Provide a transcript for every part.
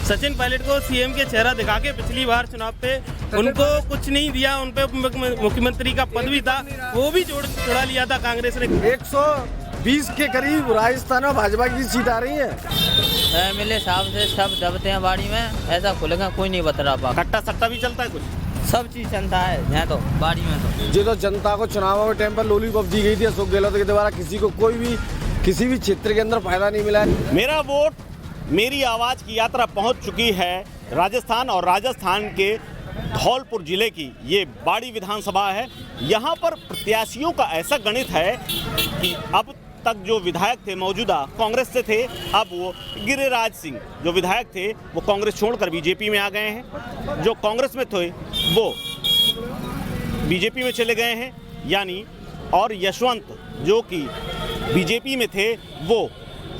सचिन पायलट को सीएम के चेहरा दिखा के पिछली बार चुनाव पे उनको कुछ नहीं दिया, उन पे मुख्यमंत्री का पद भी था, वो भी चुरा लिया था कांग्रेस ने। 120 के करीब राजस्थान में भाजपा की सीट आ रही है। मिले साहब से सब दबते हैं बाड़ी में, ऐसा खुलेगा कोई नहीं बता रहा। खट्टा सट्टा भी चलता है, कुछ सब चीज चलता है यहाँ तो बाड़ी में। तो जो तो जनता को चुनाव में टाइम पर लॉलीपॉप दी गई थी अशोक गहलोत के द्वारा, किसी को कोई भी किसी भी क्षेत्र के अंदर फायदा नहीं मिला है। मेरा वोट मेरी आवाज़ की यात्रा पहुंच चुकी है राजस्थान, और राजस्थान के धौलपुर जिले की ये बाड़ी विधानसभा है। यहाँ पर प्रत्याशियों का ऐसा गणित है कि अब तक जो विधायक थे मौजूदा कांग्रेस से थे, अब वो गिरिराज सिंह जो विधायक थे वो कांग्रेस छोड़कर बीजेपी में आ गए हैं। जो कांग्रेस में थे वो बीजेपी में चले गए हैं, यानी और यशवंत जो कि बीजेपी में थे वो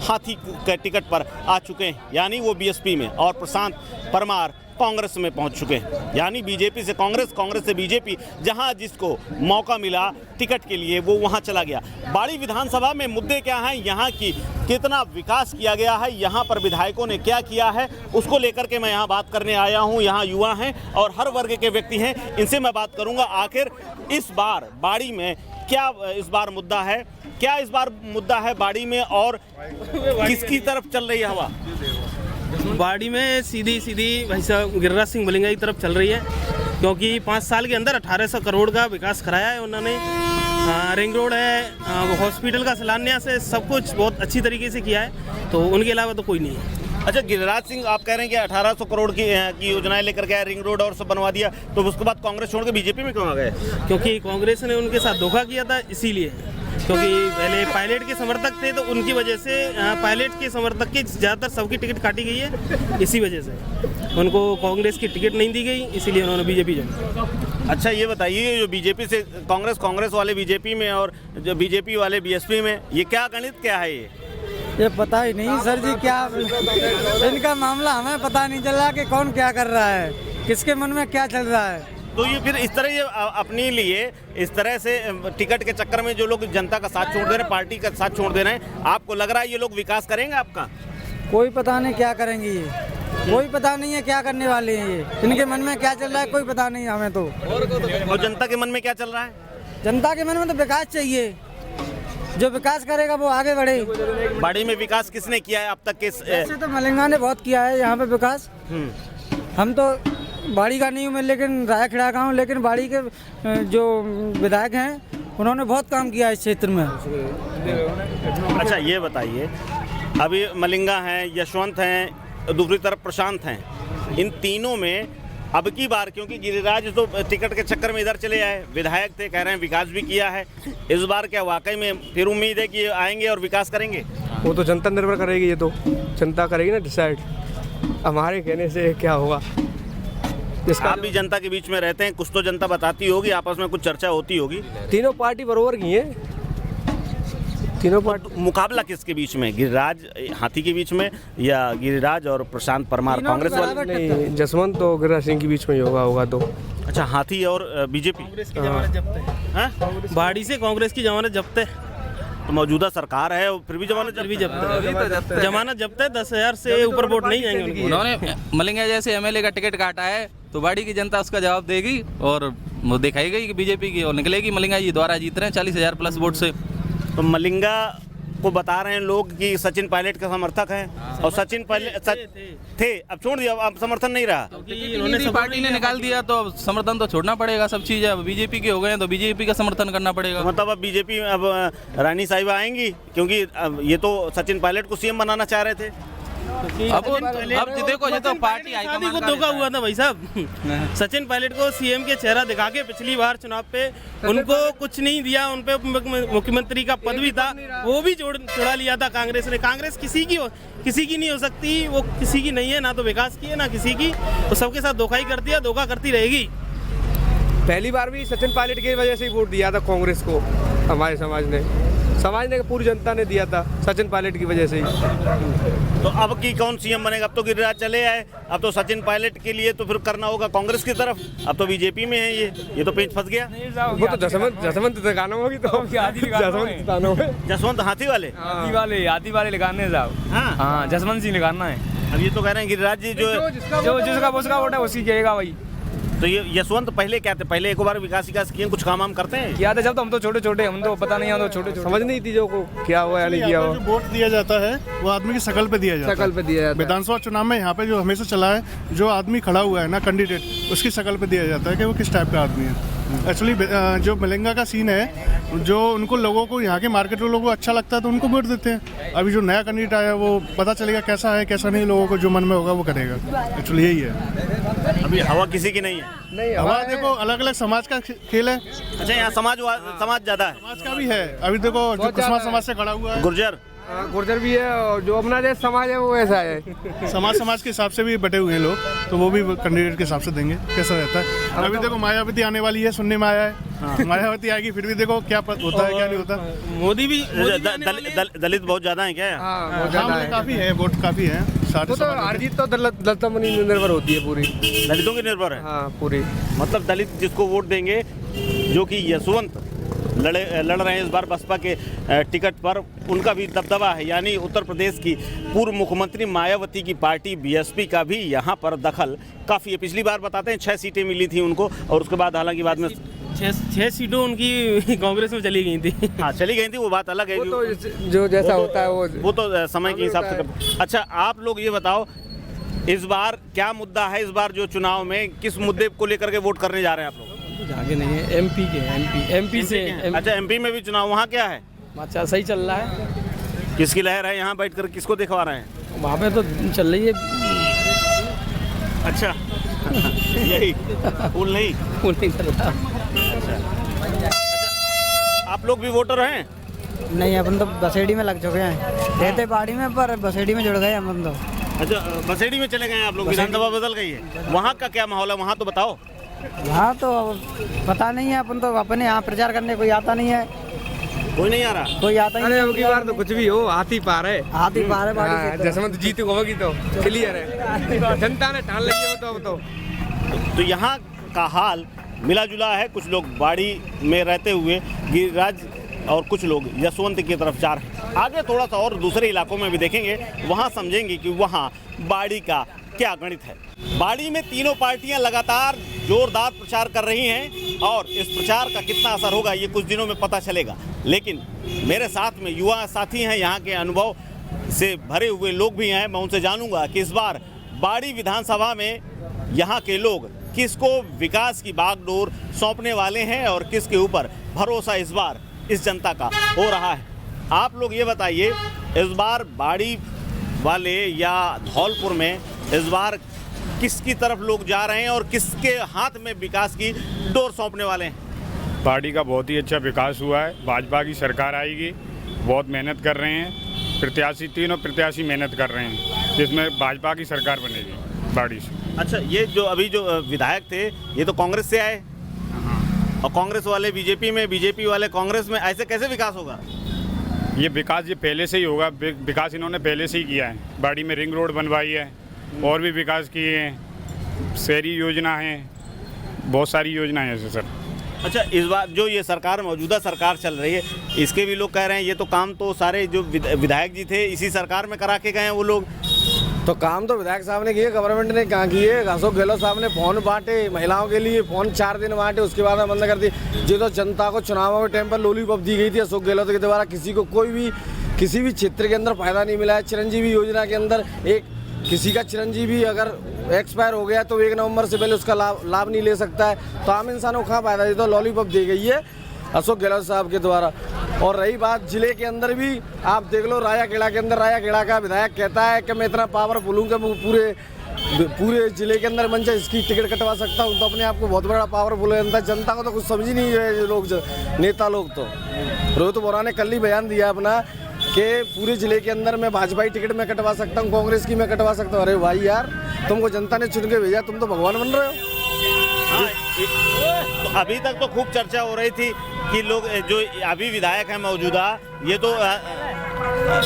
हाथी के टिकट पर आ चुके हैं, यानी वो बीएसपी में, और प्रशांत परमार कांग्रेस में पहुंच चुके हैं, यानी बीजेपी से कांग्रेस, कांग्रेस से बीजेपी। जहां जिसको मौका मिला टिकट के लिए वो वहां चला गया। बाड़ी विधानसभा में मुद्दे क्या हैं, यहां की कितना विकास किया गया है, यहां पर विधायकों ने क्या किया है, उसको लेकर के मैं यहां बात करने आया हूं। यहां युवा हैं और हर वर्ग के व्यक्ति हैं, इनसे मैं बात करूंगा आखिर इस बार बाड़ी में क्या इस बार मुद्दा है, क्या इस बार मुद्दा है बाड़ी में, और किसकी तरफ चल रही है हवा। बाड़ी में सीधी भाई साहब गिरिराज सिंह मलिंगा की तरफ चल रही है, क्योंकि 5 साल के अंदर 1800 करोड़ का विकास कराया है उन्होंने। रिंग रोड है, हॉस्पिटल का शिलान्यास है, सब कुछ बहुत अच्छी तरीके से किया है, तो उनके अलावा तो कोई नहीं है। अच्छा, गिरिराज सिंह आप कह रहे हैं कि 1800 करोड़ की योजनाएं लेकर के आए, रिंग रोड और सब बनवा दिया, तो उसके बाद कांग्रेस छोड़ के बीजेपी में क्यों आ गए। क्योंकि कांग्रेस ने उनके साथ धोखा किया था, इसीलिए। क्योंकि पहले पायलट के समर्थक थे, तो उनकी वजह से पायलट के समर्थक की ज़्यादातर सबकी टिकट काटी गई है, इसी वजह से उनको कांग्रेस की टिकट नहीं दी गई, इसीलिए उन्होंने बीजेपी ज्वाइन। अच्छा, ये बताइए, जो बीजेपी से कांग्रेस वाले बीजेपी में और जो बीजेपी वाले बीएसपी में, ये क्या गणित क्या है ये पता ही नहीं सर जी, क्या इनका मामला हमें पता नहीं चल रहा कि कौन क्या कर रहा है, किसके मन में क्या चल रहा है। तो ये फिर इस तरह ये अपने लिए इस तरह से टिकट के चक्कर में जो लोग जनता का साथ छोड़ दे रहे हैं, पार्टी का साथ छोड़ दे रहे हैं, आपको लग रहा है ये लोग विकास करेंगे आपका। कोई पता नहीं क्या करेंगे ये, कोई पता नहीं है क्या करने वाले हैं ये, इनके मन में क्या चल रहा है कोई पता नहीं हमें तो। और जनता के मन में क्या चल रहा है। जनता के मन में तो विकास चाहिए, जो विकास करेगा वो आगे बढ़े। बाड़ी में विकास किसने किया है अब तक के। ऐसे तो मलिंगा ने बहुत किया है यहाँ पे विकास। हम तो बाड़ी का नहीं हूँ मैं, लेकिन रायखेड़ा का हूँ, लेकिन बाड़ी के जो विधायक हैं उन्होंने बहुत काम किया है इस क्षेत्र में। अच्छा, ये बताइए, अभी मलिंगा हैं, यशवंत हैं, दूसरी तरफ प्रशांत हैं, इन तीनों में अब की बार, क्योंकि गिरिराज तो टिकट के चक्कर में इधर चले आए, विधायक थे, कह रहे हैं विकास भी किया है, इस बार क्या वाकई में फिर उम्मीद है कि आएंगे और विकास करेंगे। वो तो जनता निर्भर करेगी, ये तो जनता करेगी ना डिसाइड, हमारे कहने से क्या होगा। आप भी जनता के बीच में रहते हैं, कुछ तो जनता बताती होगी, आपस में कुछ चर्चा होती होगी। तीनों पार्टी बराबर की है, तीनों पार्टी। मुकाबला किसके बीच में, गिरिराज हाथी के बीच में या गिरिराज और प्रशांत परमार कांग्रेस वाले। नहीं, जसवंत तो गिरिराज सिंह के बीच में होगा तो। अच्छा, हाथी और बीजेपी। कांग्रेस की जमानत जब्त है, बाड़ी से कांग्रेस की जमानत जब्त है, तो मौजूदा सरकार है फिर भी जमानत जब्त है, जमानत जब्त है, 10,000 से ऊपर वोट नहीं जाएंगे। उन्होंने मलिंगा जैसे एमएलए का टिकट काटा है, तो बाड़ी की जनता उसका जवाब देगी और वो दिखाई गई कि बीजेपी की और निकलेगी। मलिंगा जी द्वारा जीत रहे हैं 40,000 प्लस वोट से। तो मलिंगा को बता रहे हैं लोग कि सचिन पायलट का समर्थक है, और सचिन पायलट थे, अब छोड़ दिया, अब समर्थन नहीं रहा। उन्होंने पार्टी ने निकाल दिया तो समर्थन तो छोड़ना पड़ेगा, सब चीज़ अब बीजेपी के हो गए हैं तो बीजेपी का समर्थन करना पड़ेगा। मतलब अब बीजेपी, अब रानी साहिबा आएंगी, क्योंकि अब ये तो सचिन पायलट को सीएम बनाना चाह रहे थे। अब देखो, ये तो पार्टी शादी को धोखा हुआ था भाई साहब। सचिन पायलट को सीएम के चेहरा दिखा के पिछली बार चुनाव पे उनको कुछ नहीं दिया, उन पे मुख्यमंत्री का पद भी था, वो भी चुरा लिया था कांग्रेस ने। कांग्रेस किसी की नहीं हो सकती, वो किसी की नहीं है, ना तो विकास की है ना किसी की, वो सबके साथ धोखा ही करती है, धोखा करती रहेगी। पहली बार भी सचिन पायलट की वजह से ही वोट दिया था कांग्रेस को, हमारे समाज ने पूरी जनता ने दिया था सचिन पायलट की वजह से ही। तो अब की कौन सीएम बनेगा। अब तो गिरिराज चले आए, अब तो सचिन पायलट के लिए तो फिर करना होगा कांग्रेस की तरफ, अब तो बीजेपी में है, ये तो पेच फंस गया। वो तो जसवंत दिखाना होगी, तो जसवंत जसवंत हाथी वाले लगाने साहब। हाँ, जसवंत सिंह लगाना है। अब ये तो कह रहे हैं गिरिराज जी जो जिसका वोट है उसी गिरेगा वही। तो ये यशवंत पहले क्या थे, पहले एक बार विकास किए, कुछ काम हम करते हैं किया था जब तो हम तो छोटे छोटे, हम तो पता नहीं, हम तो छोटे समझ नहीं थी जो को क्या हुआ या नहीं किया हुआ। जो वोट दिया जाता है वो आदमी की शकल पे दिया जाता है। शकल पे दिया जाता है। विधानसभा चुनाव में यहाँ पे जो हमेशा चला है, जो आदमी खड़ा हुआ है ना कैंडिडेट, उसकी शकल पे दिया जाता है कि वो किस टाइप का आदमी है। एक्चुअली जो मलेंगा का सीन है, जो उनको लोगों को यहाँ के मार्केट लोगों को अच्छा लगता है तो उनको वोट देते हैं। अभी जो नया कैंडिडेट आया वो पता चलेगा कैसा है कैसा नहीं, लोगों को जो मन में होगा वो करेगा। एक्चुअली यही है। अभी हवा किसी की नहीं है। नहीं हवा देखो अलग अलग समाज का खेल है। अच्छा, यहाँ समाज ज्यादा है। समाज का भी है। अभी देखो जो कुशवाहा समाज से खड़ा हुआ है, गुर्जर गुर्जर भी है, और जो अपना जैसा समाज है वो ऐसा है। समाज के हिसाब से भी बटे हुए हैं लोग, तो वो भी कैंडिडेट के हिसाब से देंगे कैसा रहता है। अभी देखो मायावती आने वाली है, सुनने में आया है। मायावती आएगी, फिर भी देखो क्या होता है क्या नहीं होता। मोदी भी दलित बहुत ज्यादा है क्या? काफी है, वोट काफी है। तो अर्जित तो दलितों पर निर्भर होती है पूरी, दलितों की निर्भर है। हाँ पूरी। मतलब दलित जिसको वोट देंगे, जो कि यशवंत लड़ रहे हैं इस बार बसपा के टिकट पर, उनका भी दबदबा है। यानी उत्तर प्रदेश की पूर्व मुख्यमंत्री मायावती की पार्टी बीएसपी का भी यहाँ पर दखल काफ़ी है। पिछली बार बताते हैं 6 सीटें मिली थी उनको, और उसके बाद हालांकि बाद में 6 सीटें उनकी कांग्रेस में चली गई थी। हाँ चली गई थी, वो बात अलग है। वो तो जो जैसा होता है वो तो समय के हिसाब से। अच्छा, आप लोग ये बताओ, इस बार क्या मुद्दा है? इस बार जो चुनाव में किस मुद्दे को लेकर के वोट करने जा रहे हैं आप लोग? आगे नहीं है, एमपी से। अच्छा, एमपी में भी चुनाव, वहाँ क्या है? अच्छा सही चल रहा है। किसकी लहर है? यहाँ बैठकर किसको दिखवा रहे हैं? वहाँ पे तो चल रही है। अच्छा यही फूल नहीं चल रहा। आप लोग भी वोटर हैं? नहीं, अपन तो बसेड़ी में लग चुके हैं, रहते बाड़ी में, पर बसेड़ी में जुड़ गए अपन तो। अच्छा, बसेड़ी में चले गए आप लोग, विधानसभा बदल गई है। वहाँ का क्या माहौल है, वहाँ तो बताओ। वहाँ तो पता नहीं है, अपन तो अपने यहाँ प्रचार करने कोई आता नहीं है। कोई नहीं आ रहा? कोई आता ही अरे नहीं। अब की बार तो कुछ भी हो, हाथी पार है। हाथी पार है बाड़ी से तो। जसवंत जीत होगी तो क्लियर है, जनता ने ठान लिया हो तो यहाँ का हाल मिला जुला है। कुछ लोग बाड़ी में रहते हुए गिरिराज और कुछ लोग यशवंत की तरफ जा रहे हैं। आगे थोड़ा सा और दूसरे इलाकों में भी देखेंगे, वहाँ समझेंगे कि वहाँ बाड़ी का क्या गणित है। बाड़ी में तीनों पार्टियां लगातार जोरदार प्रचार कर रही हैं, और इस प्रचार का कितना असर होगा ये कुछ दिनों में पता चलेगा। लेकिन मेरे साथ में युवा साथी हैं, यहाँ के अनुभव से भरे हुए लोग भी हैं। मैं उनसे जानूंगा कि इस बार बाड़ी विधानसभा में यहाँ के लोग किसको विकास की बागडोर सौंपने वाले हैं, और किसके ऊपर भरोसा इस बार इस जनता का हो रहा है। आप लोग ये बताइए, इस बार बाड़ी वाले या धौलपुर में इस बार किसकी तरफ लोग जा रहे हैं, और किसके हाथ में विकास की डोर सौंपने वाले हैं? पार्टी का बहुत ही अच्छा विकास हुआ है। भाजपा की सरकार आएगी, बहुत मेहनत कर रहे हैं प्रत्याशी, तीनों प्रत्याशी मेहनत कर रहे हैं, जिसमें भाजपा की सरकार बनेगी बाड़ी से। अच्छा, ये जो अभी जो विधायक थे ये तो कांग्रेस से आए, और कांग्रेस वाले बीजेपी में, बीजेपी वाले कांग्रेस में, ऐसे कैसे विकास होगा? ये विकास ये पहले से ही होगा। विकास इन्होंने पहले से ही किया है। बाड़ी में रिंग रोड बनवाई है, और भी विकास किए हैं, शहरी योजना है, बहुत सारी योजनाएं हैं ऐसे सर। अच्छा, इस बार जो ये सरकार, मौजूदा सरकार चल रही है, इसके भी लोग कह रहे हैं ये तो काम तो सारे जो विधायक जी थे इसी सरकार में करा के गए हैं वो लोग। तो काम तो विधायक साहब ने किए, गवर्नमेंट ने कहाँ किए। अशोक गहलोत साहब ने फोन बांटे महिलाओं के लिए, फोन 4 दिन बांटे, उसके बाद बंद कर दी। जो तो जनता को चुनावों के टाइम पर लॉलीपॉप दी गई थी अशोक गहलोत के द्वारा, किसी को कोई भी किसी भी क्षेत्र के अंदर फायदा नहीं मिला है। चिरंजीवी योजना के अंदर एक किसी का चिरंजीवी अगर एक्सपायर हो गया तो 1 नवंबर से पहले उसका लाभ नहीं ले सकता है। तो आम इंसानों को कहाँ फायदा है? तो लॉलीपॉप दी गई है अशोक गहलोत साहब के द्वारा। और रही बात जिले के अंदर भी, आप देख लो रायाखेड़ा के अंदर, रायाखेड़ा का विधायक कहता है कि मैं इतना पावरफुल हूँ कि पूरे जिले के अंदर मंच इसकी टिकट कटवा सकता हूँ। तो अपने आप को बहुत बड़ा पावरफुल है। जनता को तो कुछ समझ ही नहीं है लोग, नेता लोग। तो रोहित बोरा ने कल ही बयान दिया अपना कि पूरे जिले के अंदर मैं भाजपाई टिकट में कटवा सकता हूँ, कांग्रेस की मैं कटवा सकता हूँ। अरे भाई यार, तुमको जनता ने चुन के भेजा, तुम तो भगवान बन रहे हो। तो अभी तक तो खूब चर्चा हो रही थी कि लोग जो अभी विधायक हैं मौजूदा, ये तो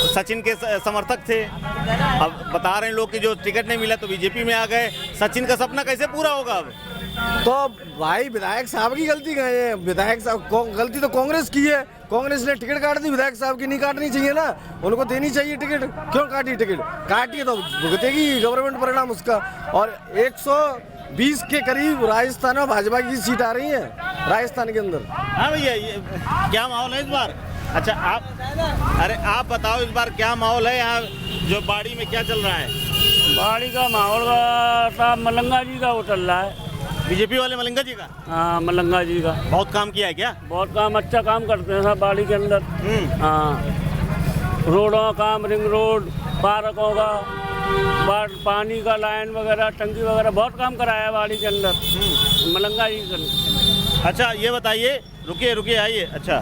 सचिन के समर्थक थे। अब बता रहे हैं लोग कि जो टिकट नहीं मिला तो बीजेपी में आ गए। सचिन का सपना कैसे पूरा होगा अब? तो भाई विधायक साहब की गलती कहाँ है? विधायक साहब गलती तो कांग्रेस की है। कांग्रेस ने टिकट काट दी, विधायक साहब की नहीं काटनी चाहिए ना, उनको देनी चाहिए टिकट। क्यों काटी टिकट? काटी तो भुगतेगी गवर्नमेंट परिणाम उसका। और 120 के करीब राजस्थान में भाजपा की सीट आ रही है राजस्थान के अंदर। हाँ भैया, ये क्या माहौल है इस बार? अच्छा आप बताओ इस बार क्या माहौल है यहाँ जो बाड़ी में, क्या चल रहा है? बाड़ी का माहौल का मलंगा जी का वो चल रहा है। बीजेपी वाले मलिंगा जी का? हाँ, मलंगा जी का बहुत काम किया है क्या? बहुत काम, अच्छा काम करते हैं सब बाड़ी के अंदर। हाँ, रोडों का काम, रिंग रोड, पार्कों का, पानी का लाइन वगैरह, टंकी वगैरह, बहुत काम कराया है बाड़ी के अंदर मलंगा जी का। अच्छा ये बताइए, रुकिए आइए। अच्छा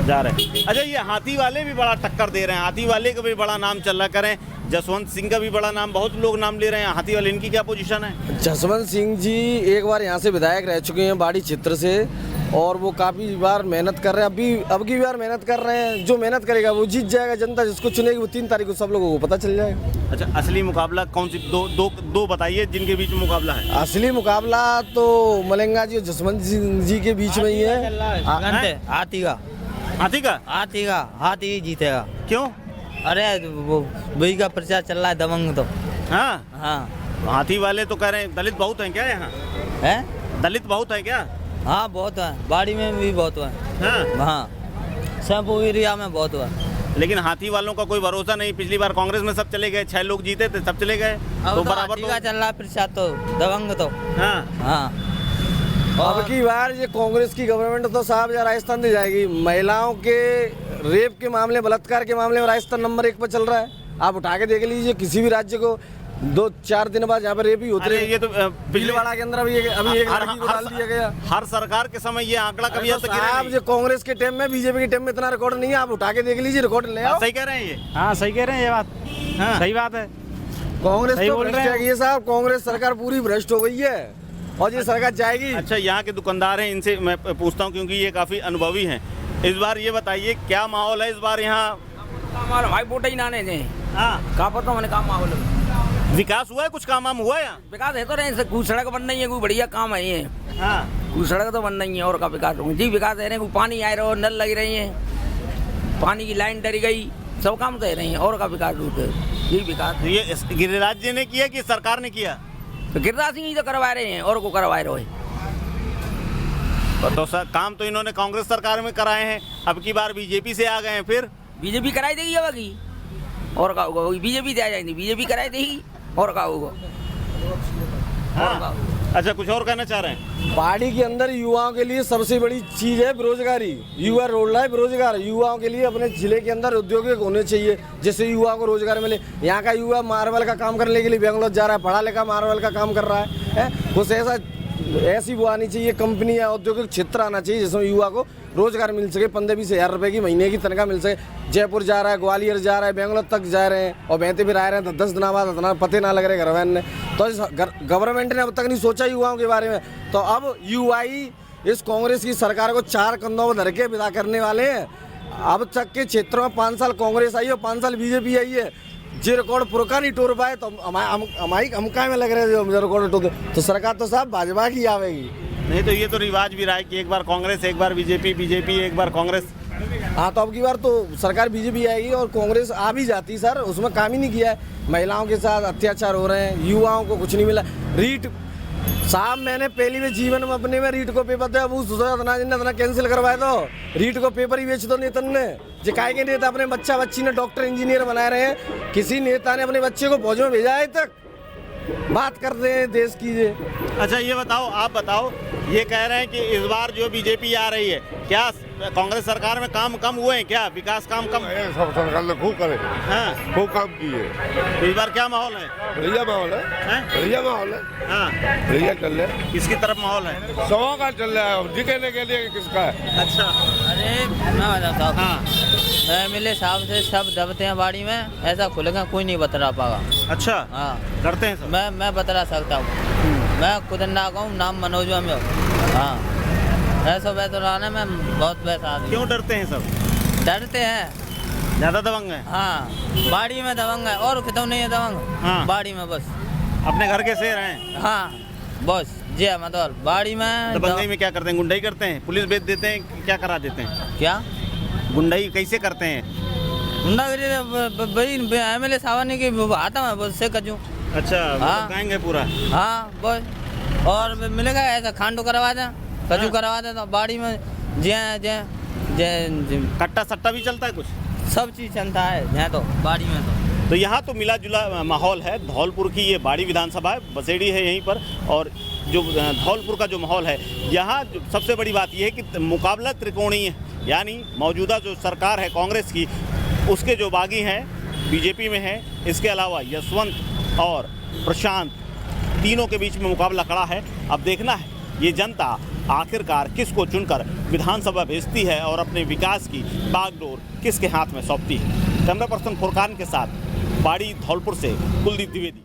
जा रहे हैं। अच्छा ये हाथी वाले भी बड़ा टक्कर दे रहे हैं, हाथी वाले का भी बड़ा नाम चल रहा, करें जसवंत सिंह का भी बड़ा नाम, बहुत लोग नाम ले रहे हैं। हाथी वाले, इनकी क्या पोजीशन है? जसवंत सिंह जी एक बार यहाँ से विधायक रह चुके हैं बाड़ी क्षेत्र से, और वो काफ़ी बार मेहनत कर रहे हैं। अब की बार मेहनत कर रहे हैं। जो मेहनत करेगा वो जीत जाएगा। जनता जिसको चुनेगी वो 3 तारीख को सब लोगों को पता चल जाएगा। अच्छा, असली मुकाबला कौन सी? दो बताइए जिनके बीच में मुकाबला है। असली मुकाबला तो मलिंगा जी और जसवंत सिंह जी के बीच में ही है। हाथी जीतेगा। क्यों? अरे वो वही का प्रचार चल रहा है, दबंग तो। हाँ, हाथी वाले तो कह रहे हैं दलित बहुत हैं क्या यहाँ? है दलित बहुत है क्या? हाँ, बहुत है, बाड़ी में भी बहुत है। हाँ, सब एरिया में बहुत है। लेकिन हाथी वालों का कोई भरोसा नहीं। पिछली बार कांग्रेस में सब चले गए, 6 लोग जीते थे, सब चले गए। तो बराबर का चल रहा है प्रचार तो, दबंग तो। हाँ। अब की बार ये कांग्रेस की गवर्नमेंट तो साहब यार राजस्थान दे जाएगी। महिलाओं के रेप के मामले, बलात्कार के मामले में राजस्थान नंबर 1 पर चल रहा है। आप उठा के देख लीजिए किसी भी राज्य को, 2-4 दिन बाद यहाँ पर रेप ही होते रहे। ये तो भीलवाड़ा के अंदर अभी एक लड़की को डाल दिया गया। हर सरकार के समय ये आंकड़ा कभी तो साहब जो कांग्रेस के टाइम में, बीजेपी के टाइम में इतना रिकॉर्ड नहीं है। आप उठा के देख लीजिए, रिकॉर्ड ले आओ। सही कह रहे हैं ये? हाँ, सही कह रहे हैं, ये बात सही बात है। कांग्रेस तो भ्रष्ट है ये साहब, कांग्रेस सरकार पूरी भ्रष्ट हो गई है और ये सरकार जाएगी। अच्छा, यहाँ के दुकानदार हैं, इनसे मैं पूछता हूँ क्योंकि ये काफी अनुभवी हैं। इस बार ये बताइए क्या माहौल है इस बार यहाँ? भाई वोट ही नाने थे। हाँ, कहा पता मैंने काम माहौल विकास हुआ है, कुछ काम वाम हुआ है यहाँ? विकास है तो रहे, कुछ सड़क बन रही है, कोई बढ़िया काम है ये। हाँ, कुछ सड़क तो बन रही है और का विकास होगा जी। विकास है, कोई पानी आ रहा, नल लग रही है, पानी की लाइन डरी गई, सब काम तो रही है और का विकास जी। विकास ये गिरिराज जी ने किया कि सरकार ने किया? तो गिरिराज सिंह ही तो करवा रहे हैं और को करवा रहे हैं। तो सर काम तो इन्होंने कांग्रेस सरकार में कराए हैं, अब की बार बीजेपी से आ गए हैं, फिर बीजेपी कराई देगी अब की और का होगा? बीजेपी से आ जाएंगी, बीजेपी कराई देगी और का होगा? अच्छा, कुछ और कहना चाह रहे हैं? बाड़ी के अंदर युवाओं के लिए सबसे बड़ी चीज है बेरोजगारी। युवा रोड रहा है बेरोजगार। युवाओं के लिए अपने जिले के अंदर उद्योग होने चाहिए जिससे युवाओं को रोजगार मिले। यहाँ का युवा मार्बल का काम करने के लिए बेंगलोर जा रहा है, पढ़ा लिखा मार्बल का काम कर रहा है। कुछ ऐसी वो आनी चाहिए, कंपनी या औद्योगिक क्षेत्र आना चाहिए जिसमें युवा को रोजगार मिल सके। 15-20 हज़ार रुपए की महीने की तनख्वाह मिल सके। जयपुर जा रहा है, ग्वालियर जा रहा है, बेंगलोर तक जा रहे हैं और बहते फिर आ रहे हैं, तो 10 दिन बाद इतना पते ना लग रहे घर वाले ने। तो इस गवर्नमेंट ने अब तक नहीं सोचा युवाओं के बारे में। तो अब युवाई इस कांग्रेस की सरकार को 4 कंधों पर धर के विदा करने वाले हैं। अब तक के क्षेत्रों में 5 साल कांग्रेस आई है, 5 साल बीजेपी आई है। जो रिकॉर्ड पुरखा नहीं टोर पाए तो हम काय में लग रहे हैं जो रिकॉर्ड टोर, तो सरकार तो साहब भाजपा की आवेगी। नहीं तो ये तो रिवाज भी रहा है कि एक बार कांग्रेस, एक बार बीजेपी, बीजेपी एक बार कांग्रेस। हाँ, तो अब की बार तो सरकार बीजेपी आएगी और कांग्रेस आ भी जाती सर, उसमें काम ही नहीं किया है। महिलाओं के साथ अत्याचार हो रहे हैं, युवाओं को कुछ नहीं मिला। रीट साहब मैंने पहली बार जीवन में अपने में रीट को पेपर दिया, वो इतना कैंसिल करवाए तो रीट को पेपर ही बेच दो नेतन ने। जिकाए के नेता अपने बच्चा बच्ची ने डॉक्टर इंजीनियर बना रहे हैं, किसी नेता ने अपने बच्चे को फौज में भेजा है तक? बात करते हैं देश की। अच्छा ये बताओ, आप बताओ, ये कह रहे हैं कि इस बार जो बीजेपी आ रही है, क्या कांग्रेस सरकार में काम कम हुए हैं क्या? विकास काम कम? सब सरकार ने खूब करे, हाँ, खूब काम किए। तो इस बार क्या माहौल है? बढ़िया माहौल है, बढ़िया माहौल है। हाँ, बढ़िया चल रहा है। किसकी तरफ माहौल है? सबों का चल रहा है, दिखाने के लिए किसका है। अच्छा, अरे मैं बताता हूँ। हाँ, एमएलए साहब से सब दबते हैं बाड़ी में, ऐसा खुलेगा कोई नहीं बता पाएगा। अच्छा, हाँ, करते हैं सब। मैं बता सकता हूँ। मैं खुद ना कहूँ, नाम मनोज में हो। हाँ, ऐसा वैसा रहने में बहुत वैसा आदमी। क्यों डरते हैं सब? डरते हैं, ज्यादा दबंग है। हाँ, बाड़ी में दबंग है और कितों नहीं है दबंग। हाँ, बाड़ी में बस अपने घर के शेर हैं। हाँ, बस जी मतलब बाड़ी में दबंगई में क्या करते हैं? गुंडाई करते हैं, पुलिस भेज देते हैं, क्या करा देते हैं? क्या गुंडाई कैसे करते हैं? गुंडागिरी भाई MLA साहब की आता है बस से कजू। अच्छा हाँ। गाएंगे पूरा। हाँ बस और मिलेगा ऐसा खांडो करवा दें कजू करवा दें तो बाड़ी में जय जय जय कट्टा सट्टा भी चलता है कुछ? सब चीज़ चलता है यहाँ तो बाड़ी में तो यहाँ तो मिला जुला माहौल है। धौलपुर की ये बाड़ी विधानसभा है, बसेड़ी है यहीं पर, और जो धौलपुर का जो माहौल है यहाँ सबसे बड़ी बात यह है कि मुकाबला त्रिकोणीय है, यानी मौजूदा जो सरकार है कांग्रेस की उसके जो बागी हैं बीजेपी में है, इसके अलावा यशवंत और प्रशांत तीनों के बीच में मुकाबला खड़ा है। अब देखना है ये जनता आखिरकार किसको चुनकर विधानसभा भेजती है और अपने विकास की बागडोर किसके हाथ में सौंपती है। कैमरा पर्सन फुरकान के साथ बाड़ी धौलपुर से कुलदीप द्विवेदी।